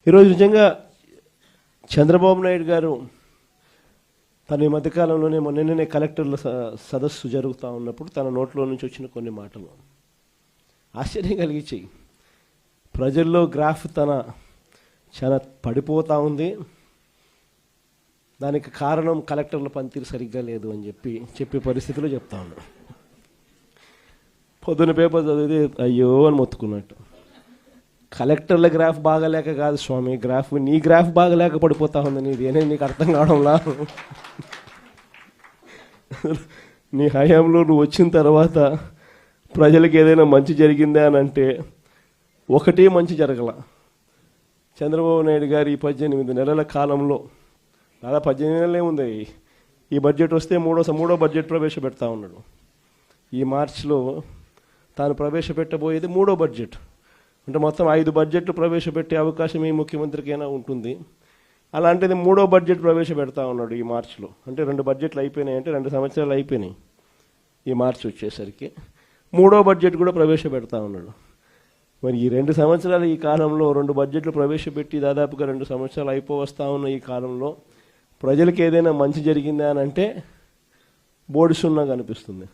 ఈరోజు నిజంగా చంద్రబాబు నాయుడు గారు తన ఈ మధ్యకాలంలోనే మొన్ననే కలెక్టర్ల సదస్సు జరుగుతూ ఉన్నప్పుడు తన నోట్లో నుంచి వచ్చిన కొన్ని మాటలు ఆశ్చర్యం కలిగించాయి. ప్రజల్లో గ్రాఫ్ చాలా పడిపోతూ ఉంది, దానికి కారణం కలెక్టర్ల పనితీరు సరిగ్గా లేదు అని చెప్పే పరిస్థితిలో చెప్తా ఉన్నాడు. పొద్దున పేపర్ చదివితే అయ్యో అని మొత్తుకున్నట్టు. కలెక్టర్ల గ్రాఫ్ బాగలేక కాదు స్వామి, నీ గ్రాఫ్ బాగలేక పడిపోతా ఉంది, నీదేనే నీకు అర్థం కావడంలా. నీ హయాంలో నువ్వు వచ్చిన తర్వాత ప్రజలకు ఏదైనా మంచి జరిగిందా అని అంటే ఒకటే మంచి జరగల. చంద్రబాబు నాయుడు గారు ఈ 18 నెలల కాలంలో, దాదాపు 18 నెలలే ఉంది, ఈ బడ్జెట్ వస్తే మూడో బడ్జెట్ ప్రవేశపెడతా ఉన్నాడు. ఈ మార్చిలో తాను ప్రవేశపెట్టబోయేది 3వ బడ్జెట్. అంటే మొత్తం 5 బడ్జెట్లు ప్రవేశపెట్టే అవకాశం ఈ ముఖ్యమంత్రికైనా ఉంటుంది. అలాంటిది 3వ బడ్జెట్ ప్రవేశపెడతా ఉన్నాడు ఈ మార్చిలో. అంటే 2 బడ్జెట్లు అయిపోయినాయి, అంటే 2 సంవత్సరాలు అయిపోయినాయి. ఈ మార్చి వచ్చేసరికి 3వ బడ్జెట్ కూడా ప్రవేశపెడతా ఉన్నాడు. మరి ఈ 2 సంవత్సరాలు ఈ కాలంలో 2 బడ్జెట్లు ప్రవేశపెట్టి దాదాపుగా 2 సంవత్సరాలు అయిపోవస్తా ఉన్న ఈ కాలంలో ప్రజలకు ఏదైనా మంచి జరిగిందా అని అంటే బోర్డు సున్నా కనిపిస్తుంది.